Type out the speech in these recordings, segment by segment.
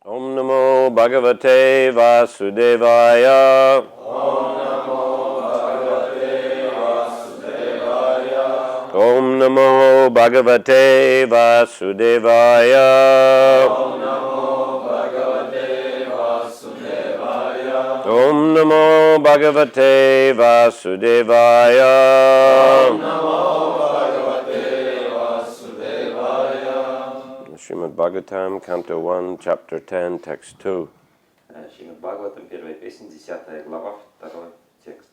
Om Namo Bhagavate Vasudevaya. Om Namo Bhagavate Vasudevaya. Om Namo Bhagavate Vasudevaya. Om Namo Bhagavate Vasudevaya. Om Namo Bhagavate Vasudevaya. Om Namo Bhagavate Vasudevaya. Srimad Bhagavatam, Canto 1, Chapter 10, Text 2. Srimad Bhagavatam, первая песня, 10 глава, 2 текст.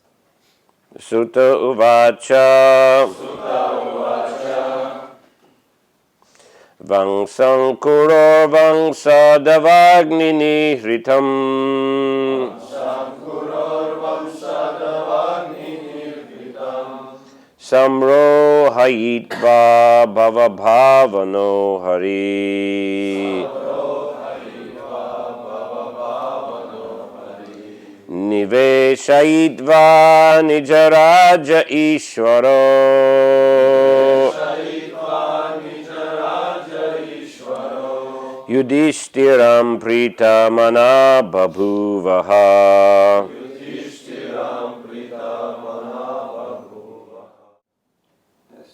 Sutta Uvacha. Sutta Uvacha. Vangsang Kuror Vangsa Davagni Nihritam. Sankuror Vamsadavagni Nirvitam. Samro Hayitva Bhava Bhavano Hari. Niveshayitva Nijaraja Ishvaro. Yudhishtiram Pritamana Babhuvaha.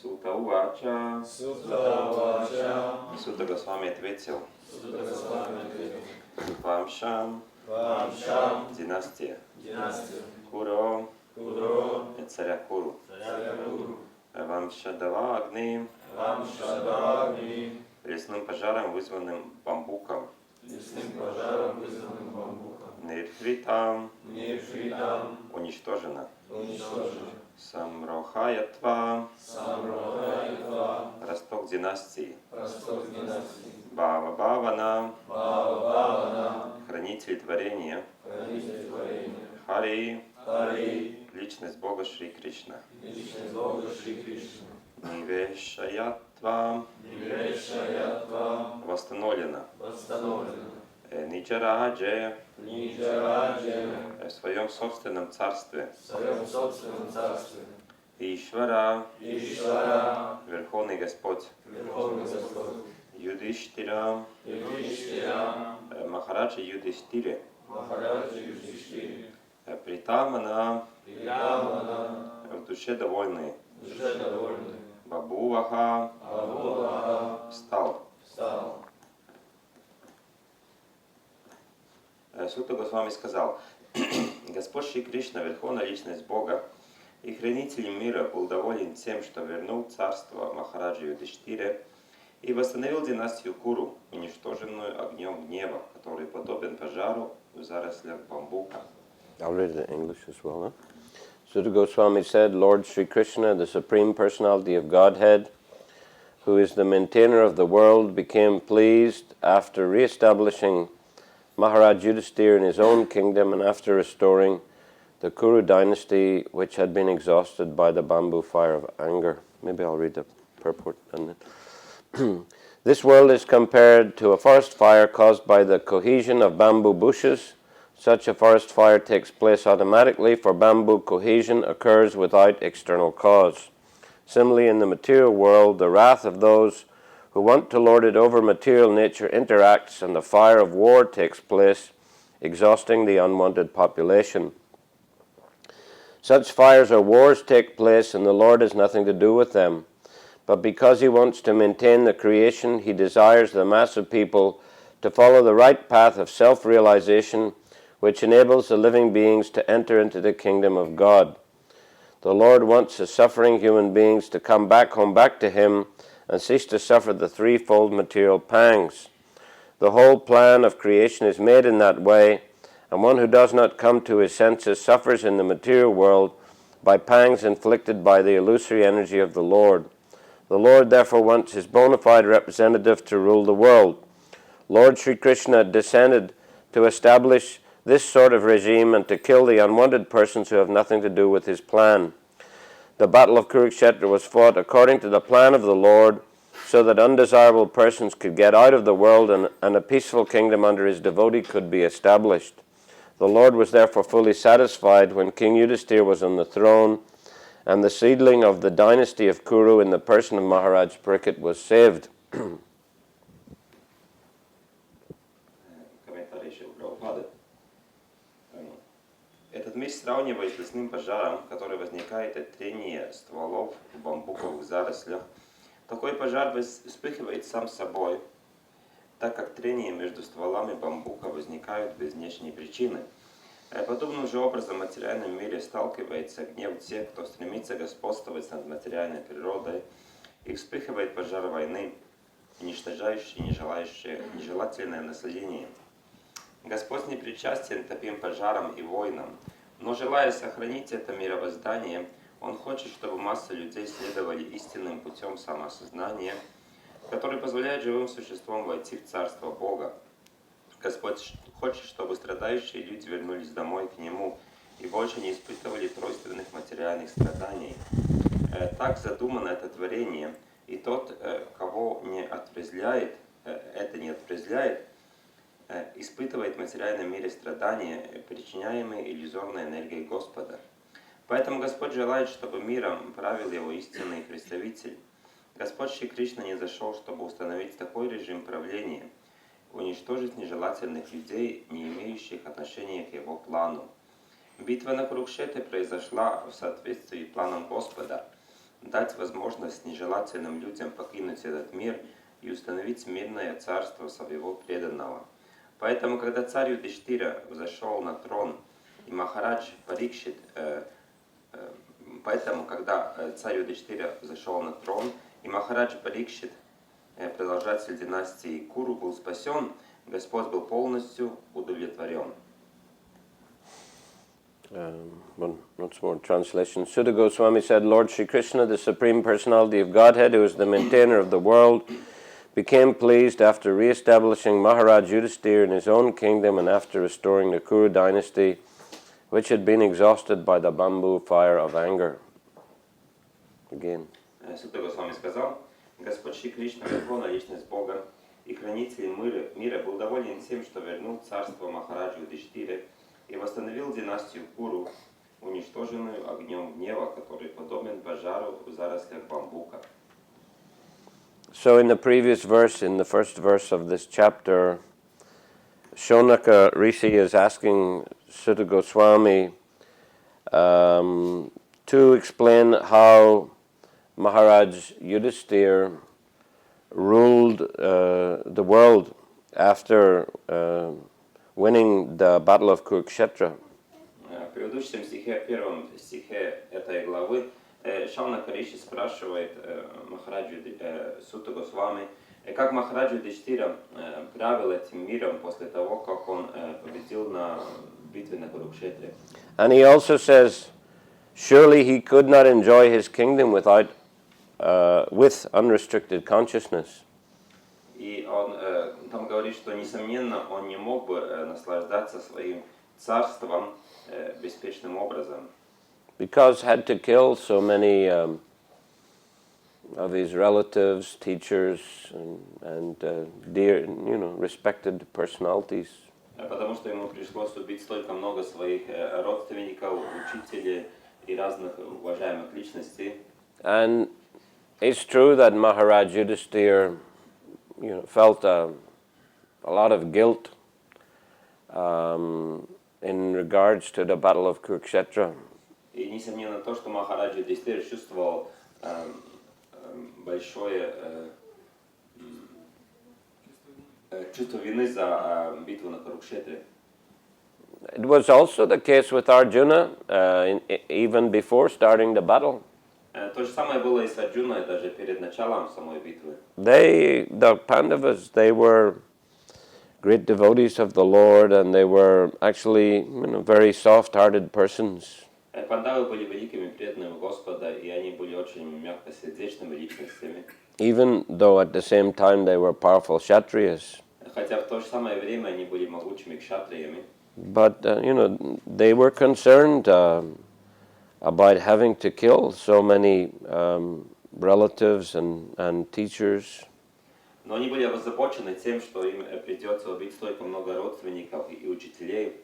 Сута Увача. Sutta Uvacha. Сута Госвами ответил. Sutta Goswami ответил. Вамшам. Вамшам. Династия. Династия. Куро. Куро. Царя Куру. Царя Куру. Вамшадавагни. Вамшадавагни. Лесным пожаром, вызванным бамбуком. Лесным пожаром, вызванным бамбуком. Нирхритам. Нирхритам. Уничтожено. Уничтожено. Самрохаятва. Самрохаятва. Росток династии. Росток династии. Бава Бавана. Бава Бавана. Хранитель творения. Хранитель творения. Хари. Хари. Личность Бога Шри Кришна. Личность Бога Шри Кришна. Нивешаятва. Нивешаятва. Восстановлено. Восстановлено. Ниджарадже. Ниджараджа. В своем собственном царстве. В своем собственном царстве. Ишвара. Ишвара. Верховный Господь. Верховный Господь. Юдхиштира. Юдхиштира. Махараджа Юдхиштире. Махараджа Юдхиштире. Притамана. Притамана. В душе довольный. Душе довольный. Бабуваха. Бабуваха. Встал. Встал. Сута Госвами сказал: Господь Шри Кришна, Верховная Личность Бога и Хранитель мира, был доволен тем, что вернул царство Махараджи Юдхиштире и восстановил династию Куру, уничтоженную огнем гнева, который подобен пожару в зарослях бамбука. I'll read it in English as well. Huh? Sutta Goswami said, Lord Sri Krishna, the Supreme Personality of Godhead, who is the maintainer of the world, became pleased after re-establishing Maharaj Yudhisthira in his own kingdom and after restoring the Kuru dynasty, which had been exhausted by the bamboo fire of anger. Maybe I'll read the purport. This world is compared to a forest fire caused by the cohesion of bamboo bushes. Such a forest fire takes place automatically, for bamboo cohesion occurs without external cause. Similarly, in the material world, the wrath of those who want to lord it over material nature interacts, and the fire of war takes place, exhausting the unwanted population. Such fires or wars take place, and the Lord has nothing to do with them. But because he wants to maintain the creation, he desires the mass of people to follow the right path of self-realization, which enables the living beings to enter into the kingdom of God. The Lord wants the suffering human beings to come back home back to him and cease to suffer the threefold material pangs. The whole plan of creation is made in that way, and one who does not come to his senses suffers in the material world by pangs inflicted by the illusory energy of the Lord. The Lord therefore wants his bona fide representative to rule the world. Lord Sri Krishna descended to establish this sort of regime and to kill the unwanted persons who have nothing to do with his plan. The battle of Kurukshetra was fought according to the plan of the Lord, so that undesirable persons could get out of the world and a peaceful kingdom under his devotee could be established. The Lord was therefore fully satisfied when King Yudhisthira was on the throne, and the seedling of the dynasty of Kuru in the person of Maharaj Parikshit was saved. следующее у Прабхупады. Этот мир сравнивает с лесным пожаром, который возникает от трения стволов в бамбуковых зарослях. Такой пожар вспыхивает сам собой, так как трения между стволами бамбука возникают без внешней причины. Подобным же образом в материальном мире сталкивается гнев тех, кто стремится господствовать над материальной природой, и вспыхивает пожар войны, уничтожающий нежелательное наслоение. Господь не причастен к таким пожарам и войнам, но желая сохранить это мировоздание, Он хочет, чтобы массы людей следовали истинным путем самоосознания, который позволяет живым существам войти в Царство Бога. Господь хочет, чтобы страдающие люди вернулись домой к Нему и больше не испытывали тройственных материальных страданий. Так задумано это творение, и тот, кого это не отрезвляет, испытывает в материальном мире страдания, причиняемые иллюзорной энергией Господа. Поэтому Господь желает, чтобы миром правил Его истинный представитель. Господь Шри Кришна не зашел, чтобы установить такой режим правления, уничтожить нежелательных людей, не имеющих отношения к Его плану. Битва на Курукшетре произошла в соответствии с планом Господа, дать возможность нежелательным людям покинуть этот мир и установить мирное царство своего преданного. Поэтому, когда царь Юдхиштира взошел на трон, и Махарадж Парикшит, продолжатель династии Куру, был спасен, Господь был полностью удовлетворен. Once more translation. Sutta Goswami said, Lord Sri Krishna, the Supreme Personality of Godhead, who is the maintainer of the world, became pleased after re-establishing Maharaj Yudhisthira in his own kingdom and after restoring the Kuru dynasty, which had been exhausted by the bamboo fire of anger. Again. Сутта Госвами сказал, Господь Шри Кришна, Верховная Личность Бога и Хранитель мира, был доволен тем, что вернул царство Махараджу Юдхиштире и восстановил династию Куру, уничтоженную огнем гнева, который подобен пожару в зарослях бамбука. So in the previous verse, in the first verse of this chapter, Shonaka Rishi is asking Sutta Goswami to explain how Maharaj Yudhisthira ruled the world after winning the Battle of Kurukshetra. В предыдущем стихе, первом стихе этой главы, Шаунака Риши спрашивает Махараджу Сутту Госвами, как Махарадж Юдхиштира правил этим миром после того, как он победил на битве на Курукшетре. And he also says, surely he could not enjoy his kingdom with unrestricted consciousness. И он там говорит, что, несомненно, он не мог бы наслаждаться своим царством беспечным образом. Because had to kill so many of his relatives, teachers, and dear, respected personalities. Потому что ему пришлось убить столько много своих родственников, учителей и разных уважаемых личностей. And it's true that Maharaj Yudhisthira, felt a lot of guilt in regards to the Battle of Kurukshetra. И несомненно то, что Махарадж Юдхиштира чувствовал большое чувство вины за битву на Курукшетре. It was also the case with Arjuna, even before starting the battle. То же самое было и с Арджуной, даже перед началом самой битвы. The Pandavas, they were great devotees of the Lord, and they were actually, very soft-hearted persons. Пандавы были великими преданными Господа, и они были очень мягкосердечными личностями. Even though at the same time they were powerful Kshatriyas. Хотя в то же самое время они были могучими кшатриями. But, they were concerned about having to kill so many relatives and teachers. Но они были озабочены тем, что им придется убить столько много родственников и учителей.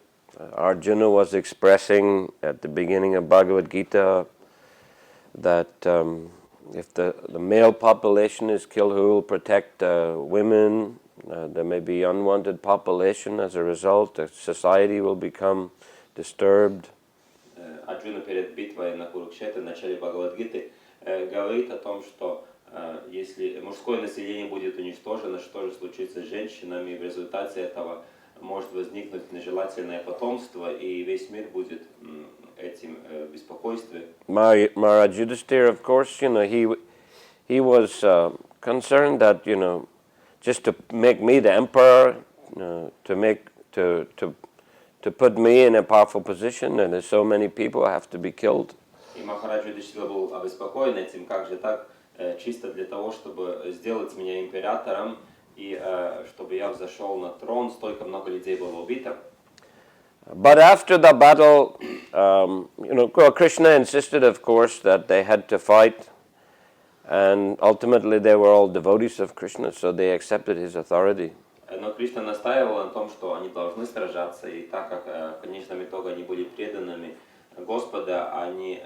Arjuna was expressing at the beginning of Bhagavad Gita that if the male population is killed, who will protect women, There may be unwanted population as a result. The society will become disturbed. Арджуна перед битвой на Курукшетре в начале Бхагавад-гиты говорит о том, что если мужское население будет уничтожено, что же случится с женщинами, в результате этого может возникнуть нежелательное потомство, и весь мир будет этим беспокойстве. Maharaj Yudhisthira, of course, he was concerned that, just to make me the emperor, to put me in a powerful position, and there's so many people have to be killed. И Махарадж Юдхиштира был обеспокоен этим, как же так, чисто для того, чтобы сделать меня императором, и чтобы я взошел на трон, столько много людей было убито. But after the battle, Krishna insisted, of course, that they had to fight, and ultimately they were all devotees of Krishna, so they accepted his authority. Но Кришна настаивал на том, что они должны сражаться, и так как в конечном итоге они были преданными Господа, они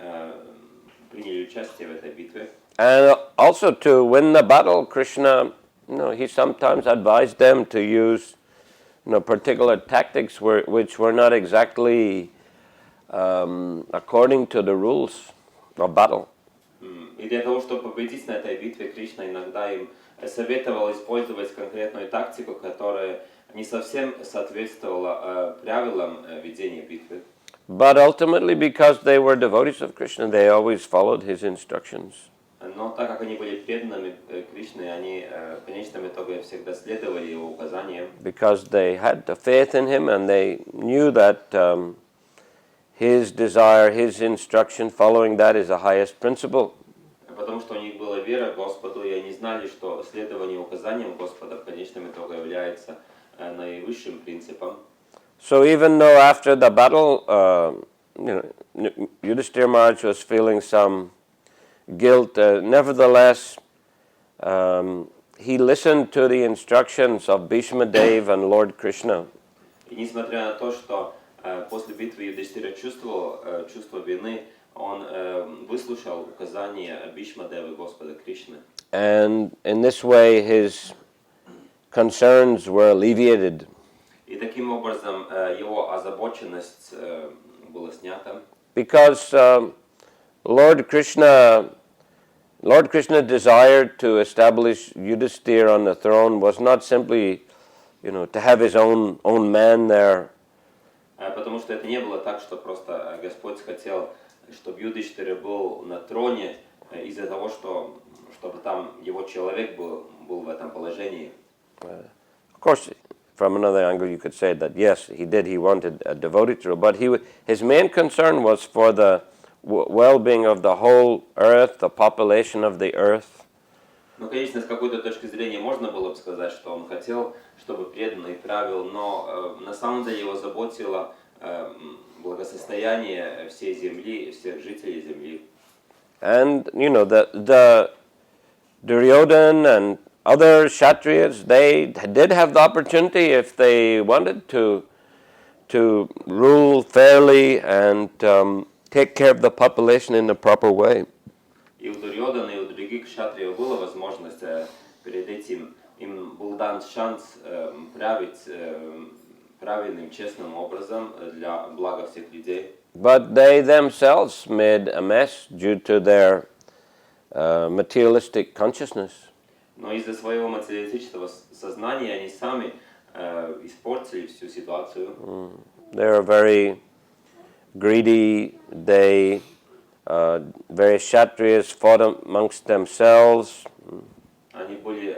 приняли участие в этой битве. And also to win the battle, Krishna, he sometimes advised them to use, particular tactics which were not exactly according to the rules of battle. И для того, чтобы победить на этой битве, Кришна иногда им советовал использовать конкретную тактику, которая не совсем соответствовала правилам ведения битвы. But ultimately, because they were devotees of Krishna, they always followed his instructions. Но так как они были преданными Кришне, они в конечном итоге всегда следовали его указаниям. Because they had the faith in him, and they knew that his desire, his instruction, following that is the highest principle. Потому что у них была вера к Господу, и они знали, что следование указаниям Господа в конечном итоге является наивысшим принципом. So even though after the battle, Yudhisthira Maharaj was feeling some guilt, nevertheless, he listened to the instructions of Bhishma Dev and Lord Krishna. И несмотря на то, что после битвы Юдхиштира чувствовал чувство вины, он выслушал указания Бхишма-девы Господа Кришны. And in this way his concerns were alleviated. И таким образом его озабоченность была снята. Because Lord Krishna desired to establish Yudhisthira on the throne was not simply, to have his own man there. Потому что это не было так, что просто Господь хотел, чтобы Юдхиштира был на троне из-за того, чтобы там его человек был в этом положении. Of course, from another angle, you could say that yes, he wanted a devotee to rule, but his main concern was for the well-being of the whole earth, the population of the earth. Ну, конечно, с какой-то точки зрения можно было бы сказать, что он хотел, чтобы преданный правил, но на самом деле его заботило благосостояние всей земли, всех жителей земли. And the Duryodhan and other Kshatriyas, they did have the opportunity, if they wanted, to rule fairly and take care of the population in the proper way. И у Дурьодана, и у других кшатриев была возможность перед этим, им был дан шанс править правильным, честным образом для блага всех людей. But they themselves made a mess due to their materialistic consciousness. Но из-за своего материалистического сознания они сами испортили всю ситуацию. They are very greedy. They various Kshatriyas fought amongst themselves. Они были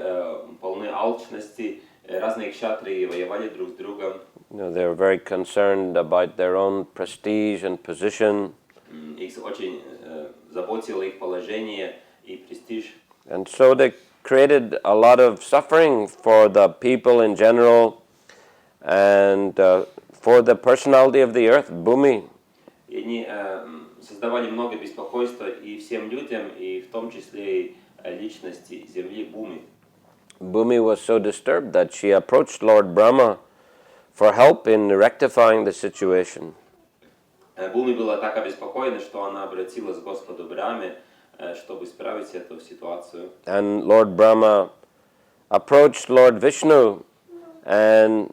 полны алчности, разные кшатрии воевали друг с другом. They were very concerned about their own prestige and position. Их очень заботило их положение и престиж. And so they created a lot of suffering for the people in general and for the personality of the earth, Bhumi. И они создавали много беспокойства и всем людям, и в том числе и личности земли Бхуми. Bhumi was so disturbed that she approached Lord Brahma for help in rectifying the situation. Бхуми была так обеспокоена, что она обратилась к Господу Брахме, чтобы исправить эту ситуацию. And Lord Brahma approached Lord Vishnu, and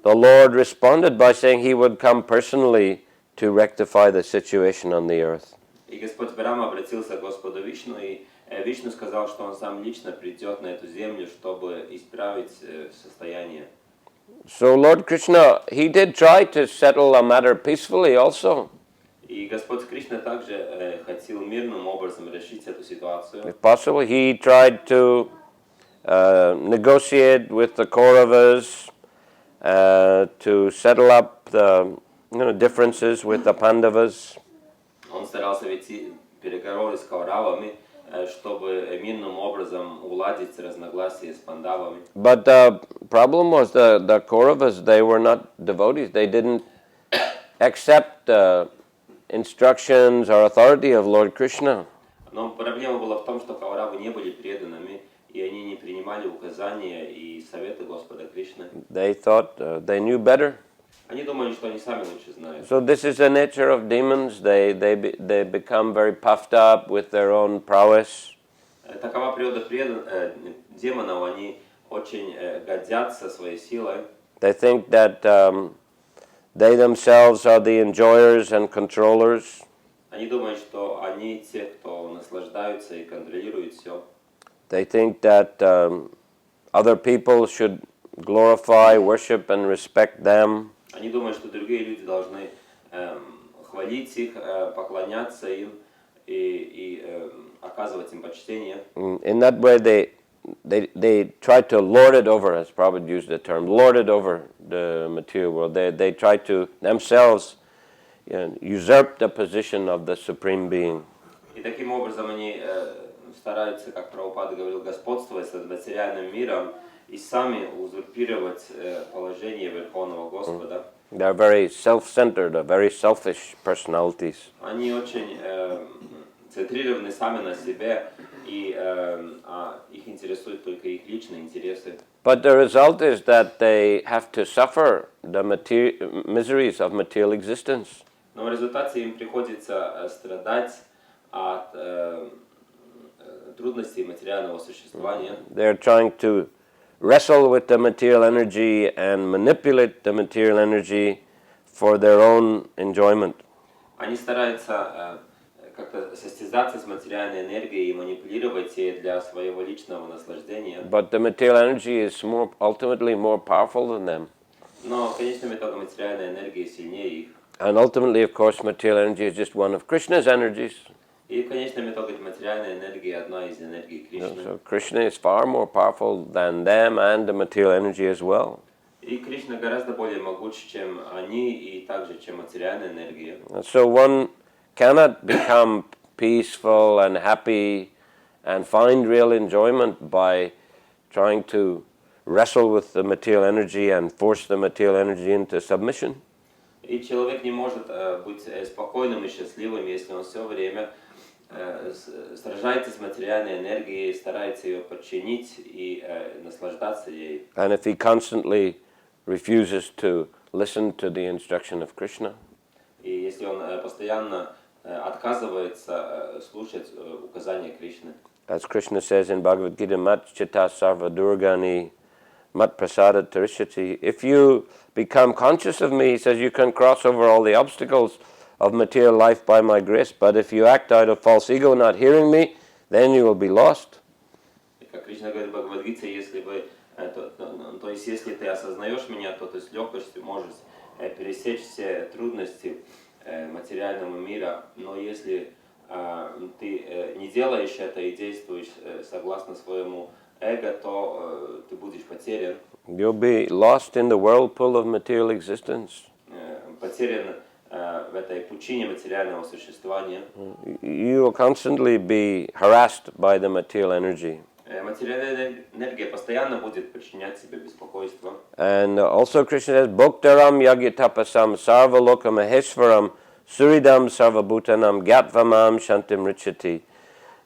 the Lord responded by saying he would come personally to rectify the situation on the earth. И Господь Брахма обратился к Господу Вишну, и Вишну сказал, что он сам лично придет на эту землю, чтобы исправить состояние. So Lord Krishna, he did try to settle a matter peacefully also. И Господь Кришна также хотел мирным образом решить эту ситуацию. If possible, he tried to negotiate with the Kauravas to settle up the differences with the Pandavas. Он старался вести переговоры с Кауравами, чтобы мирным образом уладить разногласия с Пандавами. But the problem was the Kauravas, they were not devotees. They didn't accept the instructions or authority of Lord Krishna. Но проблема была в том, что Кауравы не были преданными, и они не принимали указания и советы Господа Кришны. They thought they knew better. Они думали, что они сами лучше знают. So this is the nature of demons. They become very puffed up with their own prowess. Такова природа демонов, они очень гордятся своей силой. They think that they themselves are the enjoyers and controllers. Они думают, что они те, кто наслаждаются и контролируют все. They think that other people should glorify, worship, and respect them. Они думают, что другие люди должны хвалить их, поклоняться им и оказывать им почтение. In that way, they try to lord it over, as Prabhupada used the term, lord it over the material world. They try to themselves usurp the position of the Supreme Being. И таким образом они стараются, как Прабхупада говорил, господствовать над материальным миром и сами узурпировать положение Верховного Господа. They're very self-centered, very selfish personalities. Они очень центрированы сами на себе, и их интересуют только их личные интересы. But the result is that they have to suffer the miseries of material existence. Но в результате им приходится страдать от трудностей материального существования. They're trying to wrestle with the material energy and manipulate the material energy for their own enjoyment. Они стараются как-то состязаться с материальной энергией и манипулировать ей для своего личного наслаждения. But the material energy is ultimately more powerful than them. Но в конечном итоге материальная энергия сильнее их. And ultimately, of course, material energy is just one of Krishna's energies. И в конечном итоге материальная энергия одна из энергий Кришны. So Krishna is far more powerful than them and the material energy as well. И Кришна гораздо более могуч, чем они, и также, чем материальная энергия. So one cannot become peaceful and happy and find real enjoyment by trying to wrestle with the material energy and force the material energy into submission. И человек не может быть спокойным и счастливым, если он все время сражается с материальной энергией, старается ее подчинить и наслаждаться ей. And if he constantly refuses to listen to the instruction of Krishna, И если он постоянно отказывается слушать указания Кришны. as Krishna says in Bhagavad Gita, Mat Chitta Sarva Durgani Mat Prasada Tarishati, if you become conscious of me, he says, you can cross over all the obstacles of material life by my grace, but if you act out of false ego, not hearing me, then you will be lost. И как Кришна говорит в Бхагавад-гите, то есть если ты осознаешь меня, то ты с легкостью можешь пересечь все трудности материального мира, но если ты не делаешь это и действуешь согласно своему эго, то ты будешь потерян. You'll be lost in the whirlpool of material existence. Потерян в этой пучине материального существования. You will constantly be harassed by the material energy. Материальная энергия постоянно будет причинять себе беспокойство. And also Krishna says, Bhoktaram Yagyatapasam Sarvalokam Maheshwaram Suridam Sarvabhutanam Gyatvamam Shantim Richati.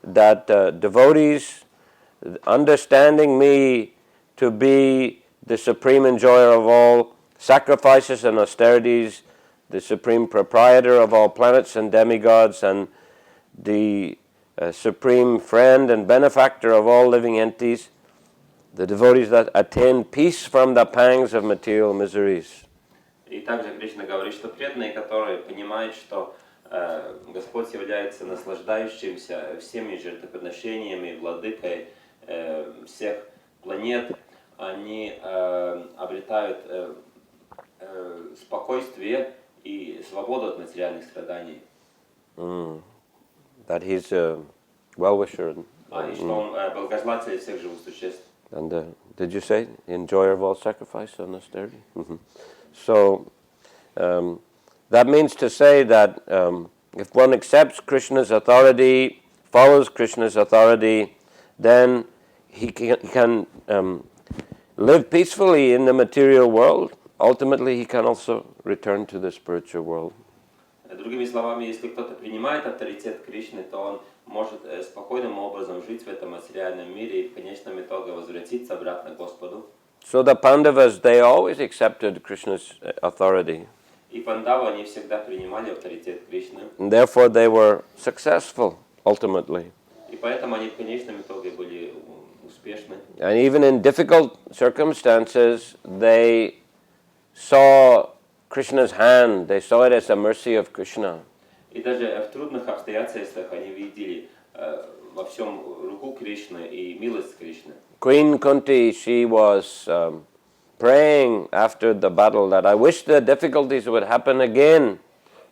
That devotees, understanding me to be the supreme enjoyer of all sacrifices and austerities, the supreme proprietor of all planets and demigods, and the supreme friend and benefactor of all living entities, the devotees that attain peace from the pangs of material miseries. И также Кришна говорит, что преданные, которые понимают, что Господь является наслаждающимся всеми жертвоприношениями, владыкой всех планет, они обретают спокойствие и свободу от материальных страданий. That he's a well-wisher. И что он благожелатель всех живых существ. And did you say enjoyer of all sacrifice on austerity? So that means to say that if one accepts Krishna's authority, follows Krishna's authority, then he can live peacefully in the material world. Ultimately, he can also return to the spiritual world. Другими словами, если кто-то принимает авторитет Кришны, то он может спокойным образом жить в этом материальном мире и в конечном итоге возвратиться обратно к Господу. So the Pandavas, they always accepted Krishna's authority. И пандавы, они всегда принимали авторитет Кришны. And therefore they were successful, ultimately. И поэтому они в конечном итоге были успешны. And even in difficult circumstances, they saw Krishna's hand, they saw it as a mercy of Krishna. И даже в трудных обстоятельствах они видели во всем руку Кришны и милость Кришны. Queen Kunti, she was praying after the battle that I wish the difficulties would happen again,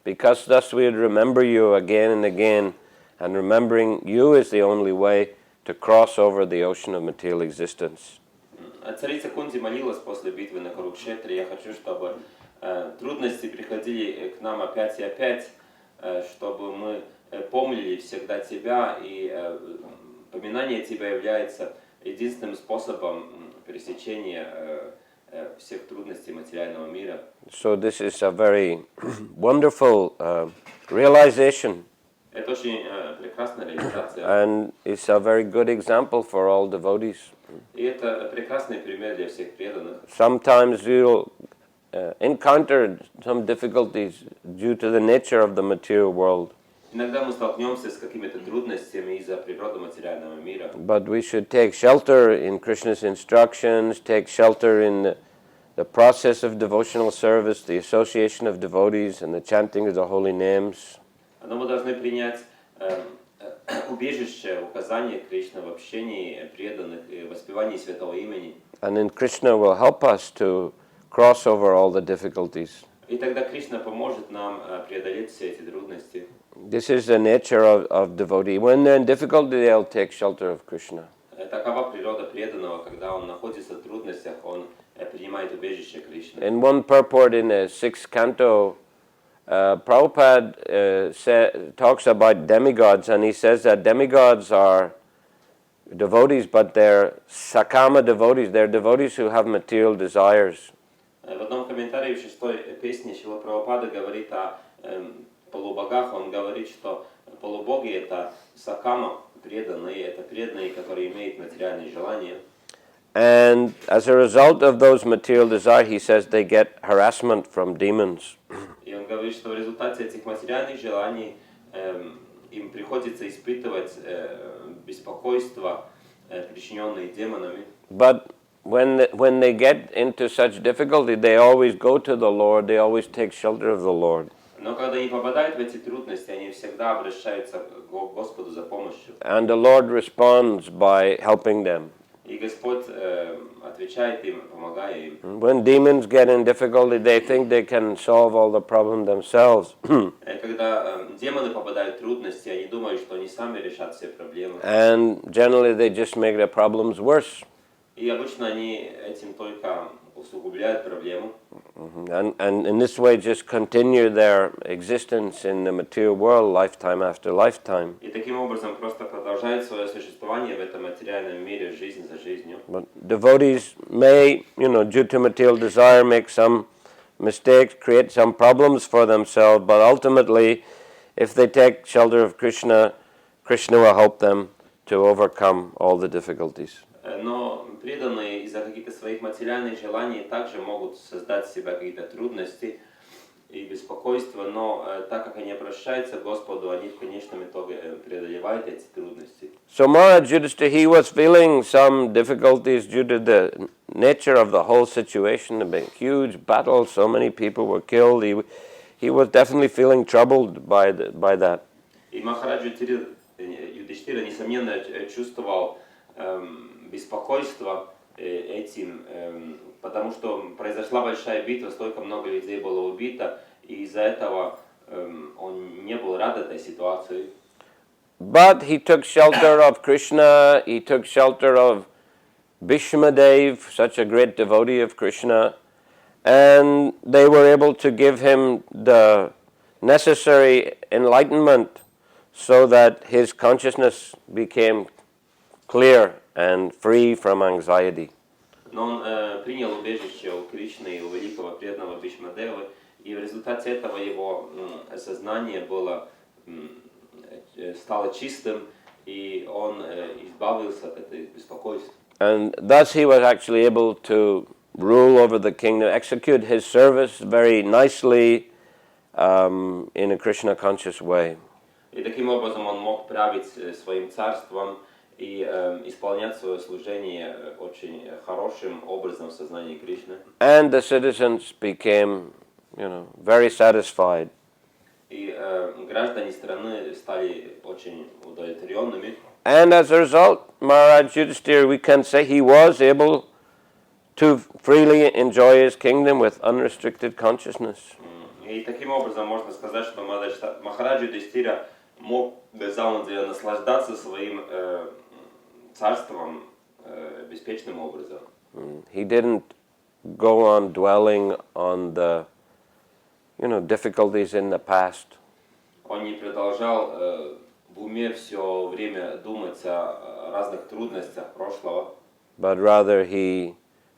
because thus we would remember you again and again, and remembering you is the only way to cross over the ocean of material existence. Царица Кунти молилась после битвы на Курукшетре: я хочу, чтобы трудности приходили к нам опять и опять, чтобы мы помнили всегда Тебя, и поминание Тебя является единственным способом пересечения всех трудностей материального мира. So this is a very wonderful realization. Это очень прекрасная реализация. And it's a very good example for all devotees. И это прекрасный пример для всех преданных. Sometimes you'll encounter some difficulties due to the nature of the material world. Иногда мы столкнемся с какими-то трудностями из-за природы материального мира. But we should take shelter in Krishna's instructions, take shelter in the process of devotional service, the association of devotees, and the chanting of the holy names. Но мы должны принять убежище, указание Кришны в общении преданных и воспевании святого имени. And then Krishna will help us to cross over all the difficulties. И тогда Кришна поможет нам преодолеть все эти трудности. This is the nature of devotee. When they're in difficulty, they'll take shelter of Krishna. Такова природа преданного, когда он находится в трудностях, он принимает убежище Кришны. In one purport in the 6th canto, Prabhupada talks about demigods, and he says that demigods are devotees, but they're sakama devotees. They're devotees who have material desires. В одном комментарии в 6-й песне Шрила Прабхупада говорит о полубогах. Он говорит, что полубоги — это сакама, преданные, это преданные, которые имеют материальные желания. And as a result of those material desires, he says they get harassment from demons. И он говорит, что в результате этих материальных желаний им приходится испытывать беспокойство, причиненное демонами. But when they get into such difficulty, they always go to the Lord, they always take shelter of the Lord. Но когда они попадают в эти трудности, они всегда обращаются к Господу за помощью. And the Lord responds by helping them. И Господь отвечает им, помогая им. When demons get in difficulty, they think they can solve all the problem themselves. Когда демоны попадают в трудности, они думают, что они сами решат все проблемы. And generally they just make the problems worse. И обычно они этим только усугубляют проблему. And in this way just continue their existence in the material world lifetime after lifetime. И таким образом просто продолжают свое существование в этом материальном мире, жизнь за жизнью. But devotees may, due to material desire, make some mistakes, create some problems for themselves, but ultimately, if they take shelter of Krishna, Krishna will help them to overcome all the difficulties. Но преданные из-за каких-то своих материальных желаний также могут создать в себе какие-то трудности, и беспокойство, но так как они обращаются к Господу, они в конечном итоге преодолевают эти трудности. So Maharaj Yudhisthira, he was feeling some difficulties due to the nature of the whole situation, the huge battle, so many people were killed. He was definitely feeling troubled by that. И Махарадж Юдхиштира, несомненно, чувствовал беспокойство этим, потому что произошла большая битва, столько много людей было убито, и из-за этого он не был рад этой ситуации. But he took shelter of Krishna, he took shelter of Bhishmadev, such a great devotee of Krishna, and they were able to give him the necessary enlightenment so that his consciousness became clear and free from anxiety. Но он принял убежище у Кришны и у великого преданного Бхишмадевы, и в результате этого его сознание стало чистым, и он избавился от этой беспокойства. And thus he was actually able to rule over the kingdom, execute his service very nicely in a Krishna conscious way. И таким образом он мог править своим царством и исполнять свое служение очень хорошим образом в сознании Кришны. And the citizens became, very satisfied. И граждане страны стали очень удовлетворенными. And as a result, Maharaj Yudhisthira, we can say he was able to freely enjoy his kingdom with unrestricted consciousness. И таким образом можно сказать, что Махарадж Юдхиштира мог на самом деле наслаждаться своим царством беспечным образом. He didn't go on dwelling on the, difficulties in the past. Он не продолжал в уме все время думать о разных трудностях прошлого. But rather he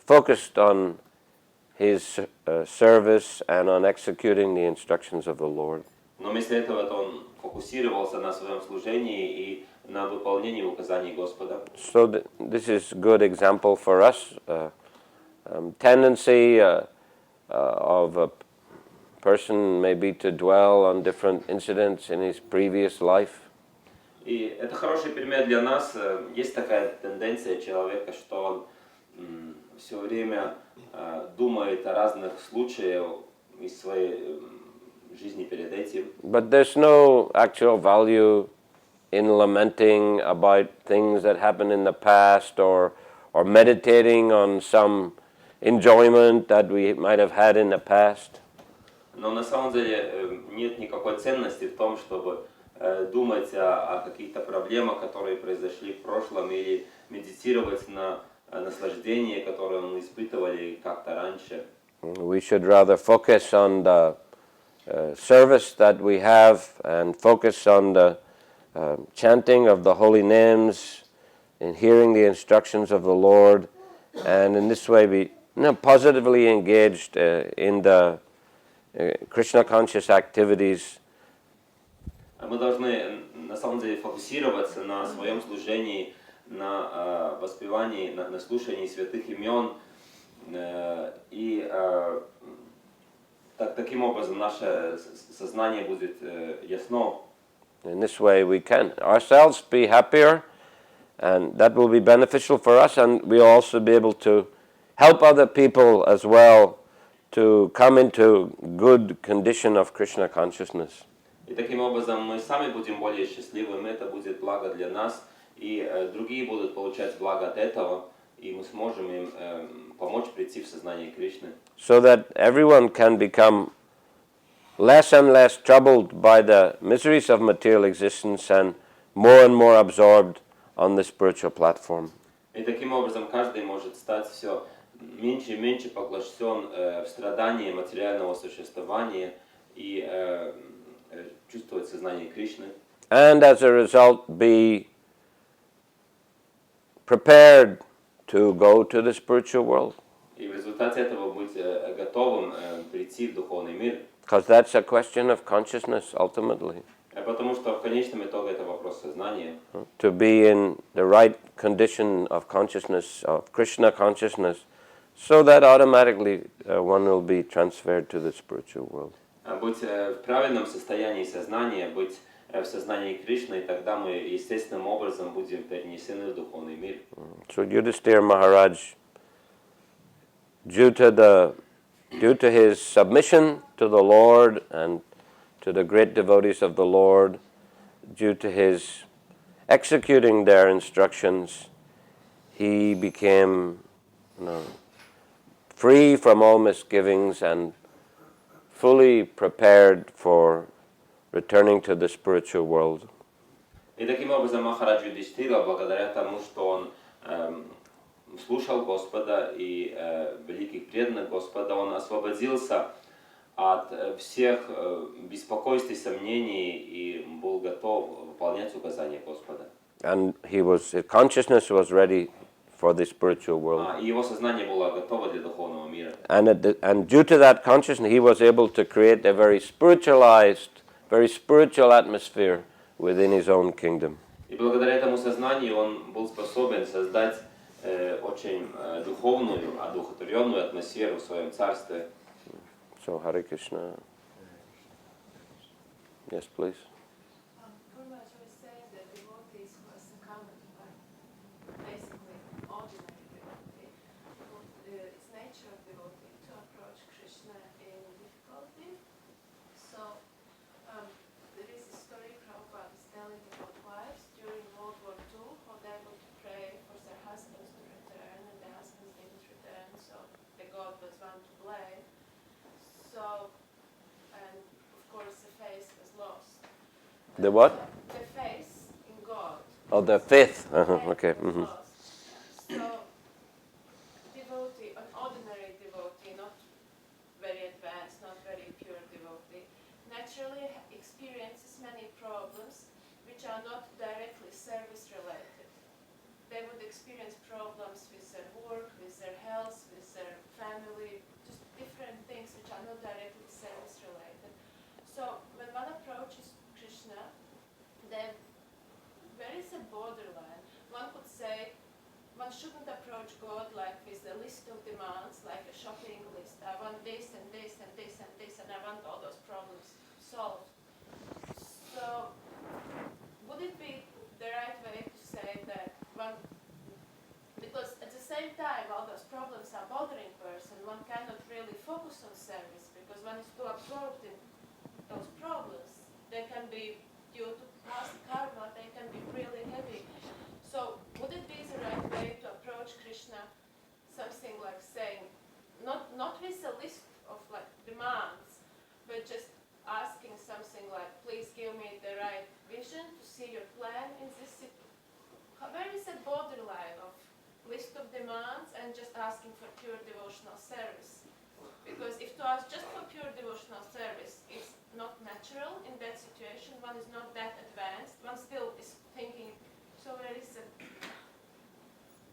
focused on his service and on executing the instructions of the Lord. Но вместо этого он фокусировался на своем служении и на выполнении указаний Господа. So this is a good example for us. Tendency of a person maybe to dwell on different incidents in his previous life. И это хороший пример для нас. Есть такая тенденция человека, что он все время думает о разных случаях из своей жизни перед этим. But there's no actual value in lamenting about things that happened in the past or meditating on some enjoyment that we might have had in the past. Но на самом деле нет никакой ценности в том, чтобы думать о каких-то проблемах, которые произошли в прошлом, или медитировать на наслаждение, которое мы испытывали как-то раньше. We should rather focus on the service that we have and focus on the chanting of the holy names and hearing the instructions of the Lord, and in this way be positively engaged in the Krishna conscious activities. Мы должны на самом деле фокусироваться на своем служении, на воспевании, на слушании святых имен, и таким образом наше сознание будет ясно. In this way we can ourselves be happier, and that will be beneficial for us, and we'll also be able to help other people as well to come into good condition of Krishna consciousness. И таким образом мы сами будем более счастливыми, это будет благо для нас, и другие будут получать благо от этого, и мы сможем им помочь прийти в сознание Кришны. So that everyone can become less and less troubled by the miseries of material existence and more absorbed on the spiritual platform. И таким образом каждый может стать все меньше и меньше поглощен в страдании материального существования и чувствовать сознание Кришны. And as a result be prepared to go to the spiritual world. И в результате этого быть готовым прийти в духовный мир. Because that's a question of consciousness ultimately. Потому что в конечном итоге это вопрос сознания. To be in the right condition of consciousness, of Krishna consciousness, so that automatically one will be transferred to the spiritual world. быть в правильном состоянии сознания, быть в сознании Кришны, и тогда мы естественным образом будем перенесены в духовный мир. So Yudhisthira Maharaj, due to his submission to the Lord and to the great devotees of the Lord, due to his executing their instructions, he became, free from all misgivings and fully prepared for returning to the spiritual world. И таким образом Махарадж Юдхиштира, благодаря тому, что он слушал Господа и великих преданных Господа, он освободился от всех беспокойств и сомнений и был готов выполнять указания Господа. And his consciousness was ready for the spiritual world. И его сознание было готово для духовного мира. And due to that consciousness, he was able to create a very spiritualized, very spiritual atmosphere within his own kingdom. И благодаря этому сознанию он был способен создать очень духовную, одухотворенную атмосферу в своем царстве. So Hare Krishna. Yes, please. Prabhupada was saying that devotees who are succumbed by basically ordinary devotee, it's nature of devotee to approach Krishna in difficulty. So there is a story Prabhupada is telling about wives during World War II who they would pray for their husbands to return and the husbands didn't return, so the God was one to blame. So, and of course the faith was lost. The what? The faith in God. Oh, the faith. Okay. Was lost. So, devotee, an ordinary devotee, not very advanced, not very pure devotee, naturally experiences many problems which are not directly service related. They would experience problems with their work, with their health, with their family, just different things which are not directly service related. So when one approaches Krishna, then there is a borderline. One could say one shouldn't approach God like with a list of demands, like a shopping list. I want this and this and this and this, and I want all those problems solved. So would it be the right way to say that one, because at the same time all those problems are bothering person, one cannot really focus on service because one is too absorbed in those problems. They can be due to past karma, they can be really heavy. So would it be the right way to approach Krishna, something like saying, not with a list of like demands, but just asking something like, please give me the right vision to see your plan in this situation? Where is a borderline of list of demands and just asking for pure devotional service? Because if to ask just for pure devotional service is not natural in that situation, one is not that advanced, one still is thinking, so where is a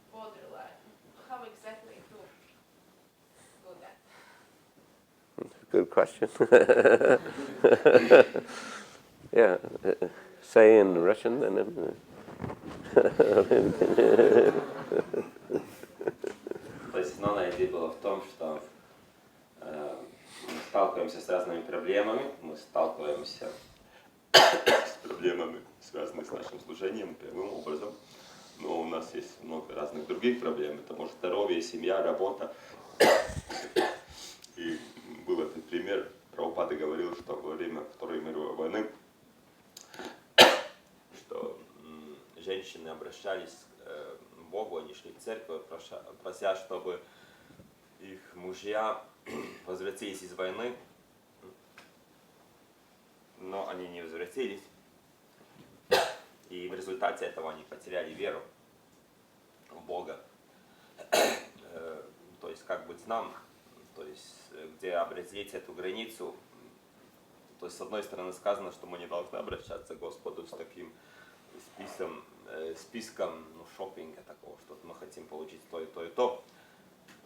borderline? How exactly to do that? Good question. Yeah. Say in Russian and then. То есть основная идея была в том, что мы сталкиваемся с разными проблемами, мы сталкиваемся с проблемами, связанными с нашим служением, первым образом, но у нас есть много разных других проблем, это может здоровье, семья, работа. И был этот пример, Прабхупада говорил, что во время Второй мировой войны, что женщины обращались к Богу, они шли в церковь, прося, чтобы их мужья возвратились из войны, но они не возвратились, и в результате этого они потеряли веру в Бога. То есть как быть нам, то есть где определить эту границу. То есть с одной стороны сказано, что мы не должны обращаться к Господу с таким списком шопинга такого, что мы хотим получить то и то и то.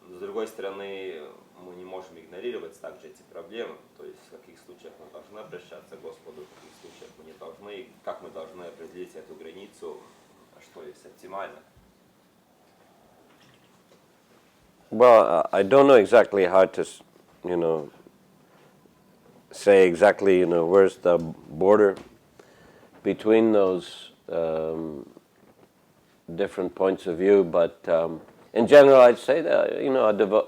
С другой стороны, мы не можем игнорировать также эти проблемы, то есть в каких случаях мы должны обращаться к Господу, в каких случаях мы не должны, как мы должны определить эту границу, что есть оптимально. Well, I don't know exactly how to, say exactly, where's the border between those different points of view, but in general, I'd say that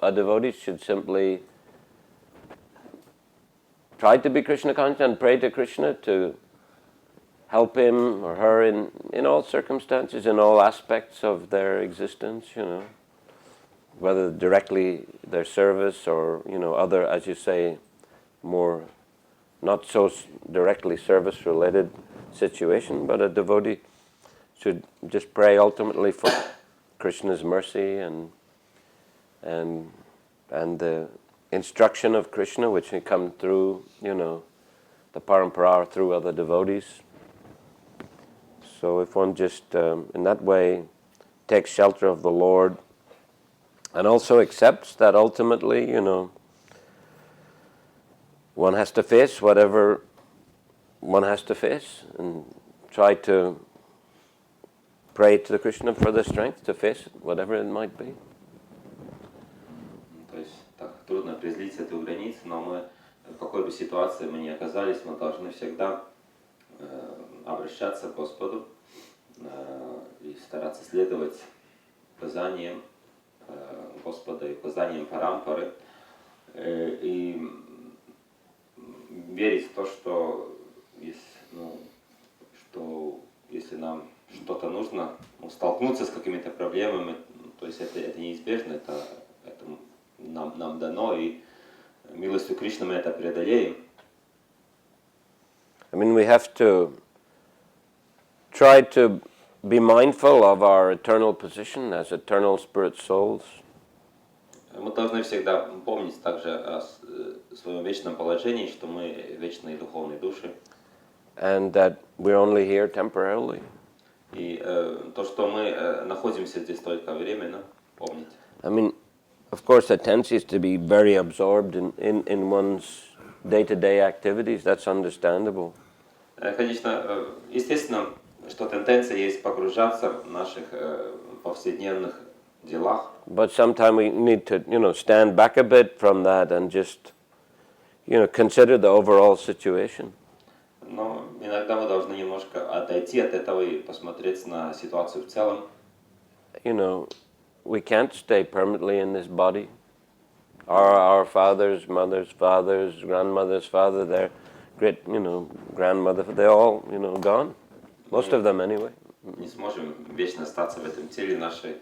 a devotee should simply try to be Krishna conscious and pray to Krishna to help him or her in all circumstances, in all aspects of their existence, whether directly their service or other, as you say, more not so directly service-related situation, but a devotee should just pray ultimately for Krishna's mercy and the instruction of Krishna, which may come through, the parampara, or through other devotees. So if one just, in that way, takes shelter of the Lord and also accepts that ultimately, one has to face whatever one has to face and try to pray to Krishna for the strength to face it, whatever it might be. То есть так трудно определить эту границу, но мы, в какой бы ситуации мы ни оказались, мы должны всегда обращаться к Господу и стараться следовать указаниям Господа и указаниям парампары и верить в то, что если нам что-то нужно, столкнуться с какими-то проблемами, то есть это неизбежно, это нам дано, и милостью Кришны мы это преодолеем. I mean, we have to try to be mindful of our eternal position as eternal spirit souls. Мы должны всегда помнить также о своем вечном положении, что мы вечные духовные души. And that we're only here temporarily. И то, что мы находимся здесь только временно, помнить. I mean, of course, the tendency is to be very absorbed in one's day-to-day activities. That's understandable. Конечно, естественно, что тенденция есть погружаться в наших повседневных делах. But sometimes we need to, stand back a bit from that and just, consider the overall situation. Но иногда мы должны немножко отойти от этого и посмотреть на ситуацию в целом. We can't stay permanently in this body. Our fathers, mothers, fathers, grandmothers, father, their great, grandmother, they're all, gone. Most of them anyway. Не сможем вечно остаться в этом теле. Наши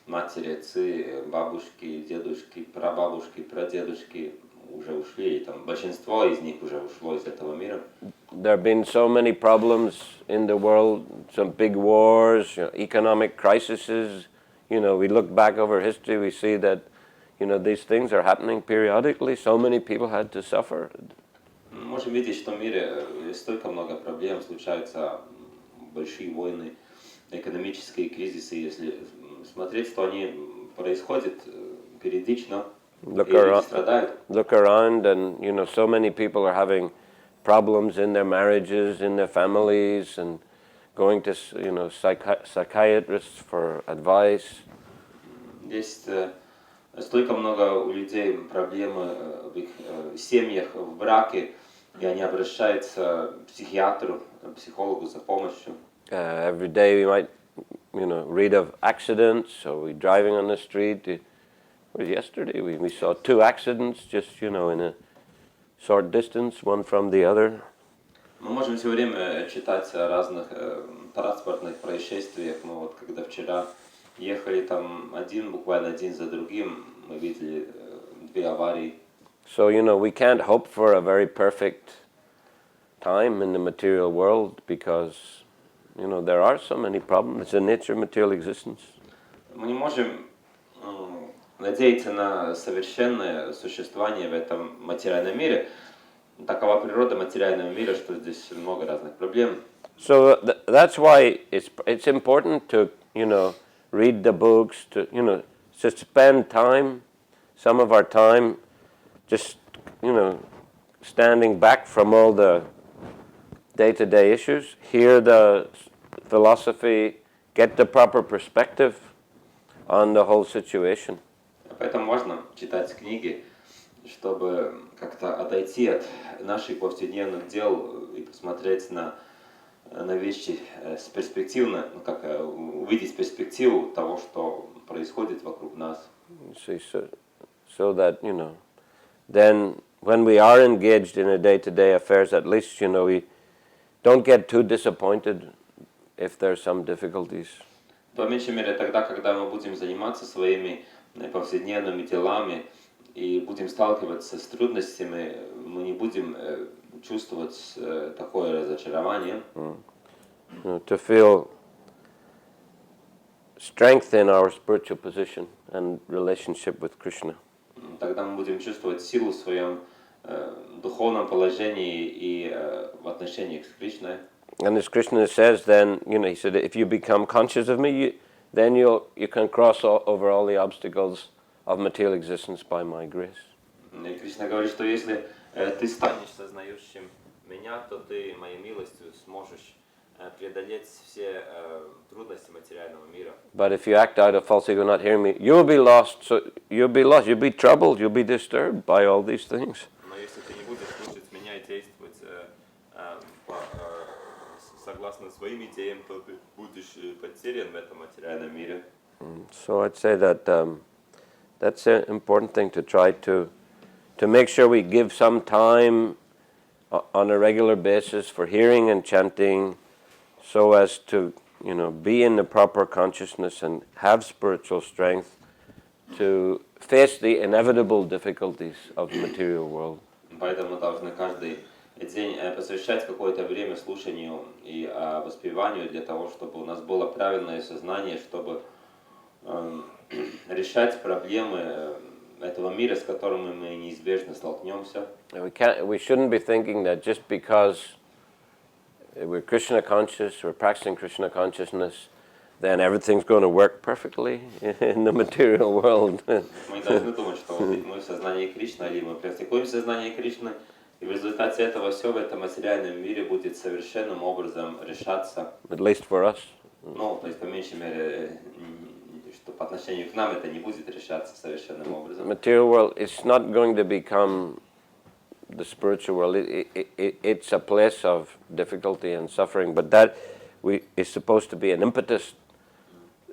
матери, отцы, бабушки, дедушки, прабабушки, прадедушки уже ушли. И там большинство из них уже ушло из этого мира. There have been so many problems in the world, some big wars, economic crises. We look back over history, we see that, these things are happening periodically. So many people had to suffer. Можем видеть, что в мире столько много проблем, случаются большие войны, экономические кризисы. Если смотреть, что они происходят периодично, и люди страдают. Look around and, so many people are having problems in their marriages, in their families, and going to, psychiatrists for advice. Есть столько много у людей проблемы в их семьях, в браке, и они обращаются к психиатру, психологу за помощью. Every day we might, read of accidents, or we're driving on the street. Yesterday we saw 2 accidents just, in a short distance, one from the other. Мы можем все время читать о разных транспортных происшествиях. Мы вот когда вчера ехали там буквально один за другим, мы видели 2 аварии. So, we can't hope for a very perfect time in the material world because, there are so many problems. It's the nature of material existence. Мы не можем надеяться на совершенное существование в этом материальном мире. Такова природа материального мира, что здесь много разных проблем. So that's why it's important to, read the books, to, to spend time, some of our time, just, standing back from all the day-to-day issues, hear the philosophy, get the proper perspective on the whole situation. Поэтому важно читать книги, чтобы как-то отойти от наших повседневных дел и посмотреть на вещи с перспективно, увидеть перспективу того, что происходит вокруг нас. See, so that, then when we are engaged in a day-to-day affairs, at least, we don't get too disappointed if there are some difficulties. По меньшей мере тогда, когда мы будем заниматься своими повседневными делами и будем сталкиваться с трудностями, мы не будем чувствовать такое разочарование. To feel strength in our spiritual position and relationship with Krishna. Тогда мы будем чувствовать силу в своем духовном положении и в отношениях с Кришной. And as Krishna says, then, he said, if you become conscious of me, then you can cross over all the obstacles of material existence by my grace. И Кришна говорит, что если ты станешь сознающим меня, то ты моей милостью сможешь преодолеть все трудности материального мира. But if you act out of false ego, not hearing me, you'll be lost. So you'll be troubled, you'll be disturbed by all these things. Но если ты не будешь слушать меня и действовать согласно своим идеям, то ты будешь потерян в этом материальном мире. So I'd say that that's an important thing to try to make sure we give some time on a regular basis for hearing and chanting, so as to be in the proper consciousness and have spiritual strength to face the inevitable difficulties of the material world. Поэтому должны каждый день посвящать какое-то время слушанию и воспеванию для того, чтобы у нас было правильное сознание, чтобы решать проблемы этого мира, с которыми мы неизбежно столкнемся. We shouldn't be thinking that just because we're Krishna conscious, we're practicing Krishna consciousness, then everything's going to work perfectly in the material world. Мы не должны думать, что мы в сознании Кришны, или мы практикуем сознание Кришны, и в результате этого все в этом материальном мире будет совершенным образом решаться. At least for us. Ну, то есть, по меньшей мере, что по отношению к нам это не будет решаться совершенным образом. Material world is not going to become the spiritual world. It's a place of difficulty and suffering, but that is supposed to be an impetus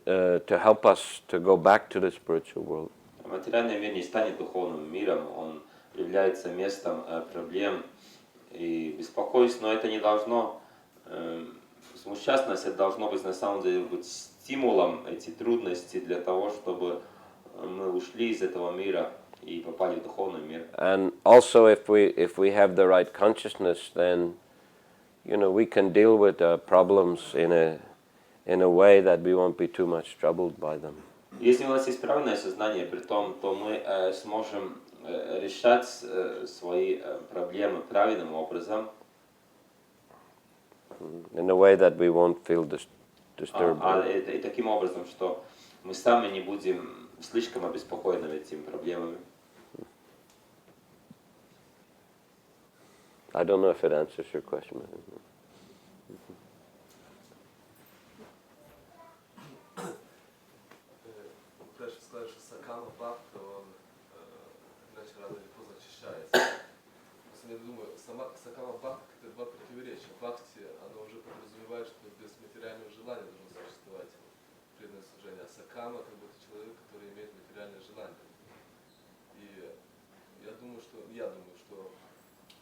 to help us to go back to the spiritual world. Материальный мир не станет духовным миром, он является местом проблем и беспокойств, но это не должно смущать нас, это должно быть на самом деле быть стимулом, эти трудности для того, чтобы мы ушли из этого мира и попали в духовный мир. And also, if we have the right consciousness, then we can deal with problems in a way that we won't be too much troubled by them. Если у нас есть правильное сознание, при том, то мы сможем решать свои проблемы правильным образом. In a way that we won't feel disturbed. И таким образом, что мы сами не будем слишком обеспокоены этими проблемами. I don't know if it answers your question. Дальше сказать, что Сакама Бхакта, он иначе рано или поздно очищается. Я думаю, сама Сакама Бхакта — это два противоречия. Бхакти, оно уже подразумевает, что без материального желания должно существовать преданное служение. А Сакама, как бы, это человек, который имеет материальное желание. И я думаю, что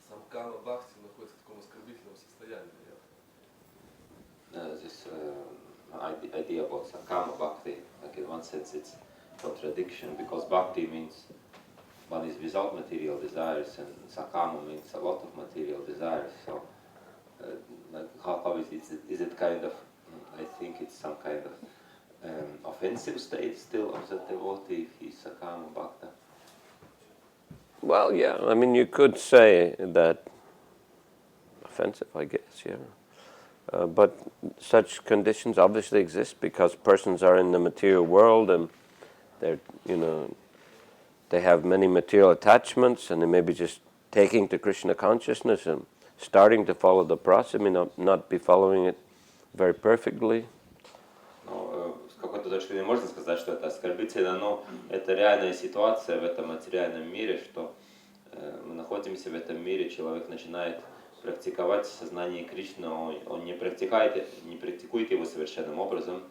сам Кама Бхакти находится в таком оскорбительном состоянии. This idea about Sakama Bhakti, like in one sense it's contradiction, because Bhakti means one is without material desires, and Sakama means a lot of material desires. So, like how is it kind of? I think it's some kind of offensive state still of the devotee if he's Sakama Bhakta. Well, yeah, I mean, you could say that offensive, I guess, yeah. But such conditions obviously exist because persons are in the material world and they have many material attachments, and they may be just taking to Krishna consciousness and starting to follow the process, may not be following it very perfectly. С какой-то точки можно сказать, что это оскорбительно, но это реальная ситуация в этом материальном мире, что мы находимся в этом мире, человек начинает практиковать сознание Кришны, он не практикует его совершенным образом.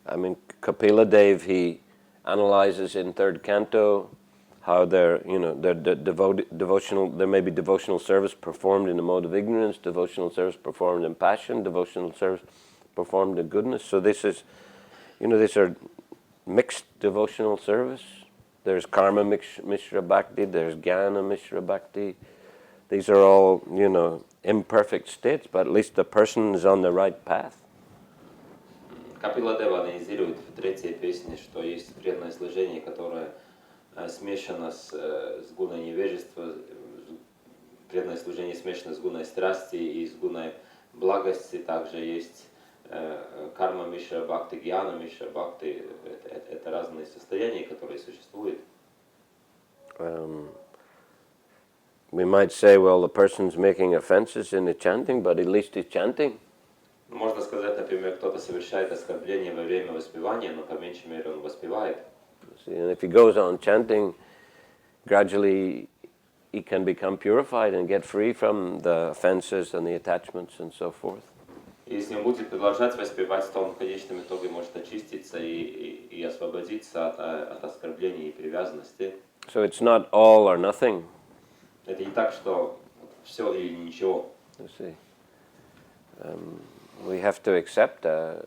I mean, Kapila Dev, he analyzes in third canto how there may be devotional service performed in the mode of ignorance, devotional service performed in passion, devotional service performed in goodness. So this is, these are mixed devotional service. There's karma mishra bhakti, there's jnana mishra bhakti. These are all, imperfect states, but at least the person is on the right path. Капила Дева анализирует в третьей песне, что есть преданное служение, которое смешано с гуной невежества, преданное служение смешано с гуной страсти и с гуной благости. Также есть карма мишра бхакти, гьяна мишра бхакти. Это разные состояния, которые существуют. We might say, well, the person's making offenses in the chanting, but at least he's chanting. Можно сказать, например, кто-то совершает оскорбление во время воспевания, но по меньшей мере он воспевает. And if he goes on chanting, gradually he can become purified and get free from the offenses and the attachments and so forth. Если он будет продолжать воспевать, то он в конечном итоге может очиститься и освободиться от оскорблений и привязанности. So it's not all or nothing. Это не так, что все или ничего. You see, we have to accept, that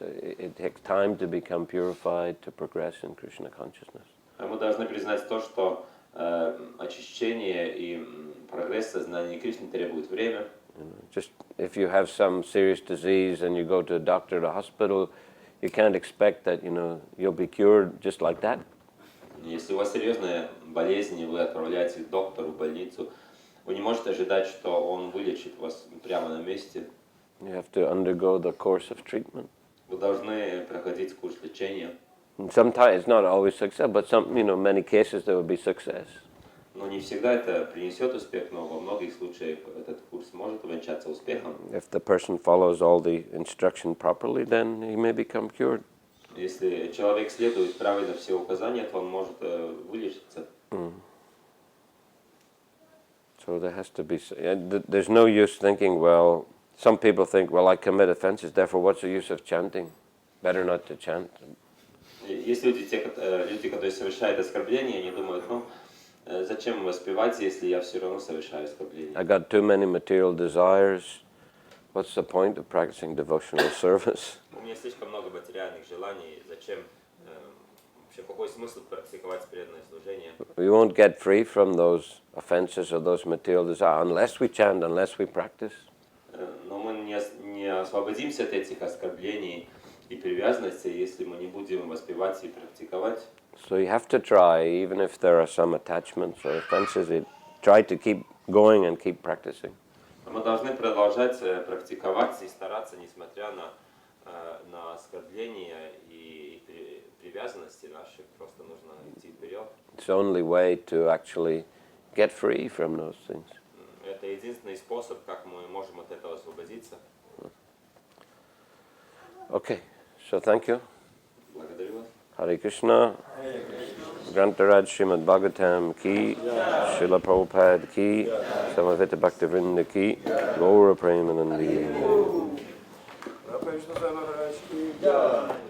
it takes time to become purified, to progress in Krishna consciousness. Мы должны признать то, что очищение и прогресс сознания Кришны требует время. Just if you have some serious disease and you go to a doctor at a hospital, you can't expect that you'll be cured just like that. Если у вас серьезная болезнь, и вы отправляетесь к доктору в больницу, вы не можете ожидать, что он вылечит вас прямо на месте. You have to undergo the course of treatment. Вы должны проходить курс лечения. And sometimes it's not always success, but many cases there will be success. Но не всегда это принесет успех, но во многих случаях этот курс может увенчаться успехом. If the person follows all the instruction properly, then he may become cured. Если человек следует правильно все указания, то он может вылечиться. So there has to be. There's no use thinking. Well, some people think, well, I commit offenses, therefore, what's the use of chanting? Better not to chant. Есть люди, которые совершают оскорбления, они думают, зачем воспевать, если я все равно совершаю оскорбление? I got too many material desires. What's the point of practicing devotional service? У меня слишком много материальных желаний. Зачем? Вообще, какой смысл практиковать преданное служение? We won't get free from those offenses or those material desires unless we chant, unless we practice. Но мы не освободимся от этих оскорблений и привязанностей, если мы не будем воспевать и практиковать. So you have to try, even if there are some attachments or offenses, try to keep going and keep practicing. Мы должны продолжать практиковать и стараться, несмотря на оскорбления и привязанности наши, просто нужно идти вперед. It's the only way to actually get free from those things. Это единственный способ, как мы можем от этого освободиться. Okay, so thank you. Благодарю вас. Hare Krishna. Grantaraj Srimad Bhagavatam ki, Srila Prabhupada ki, Samavita Bhaktivinoda ki, Gaura Premanandi. Prabhavishnu Swami Maharaj ki jai.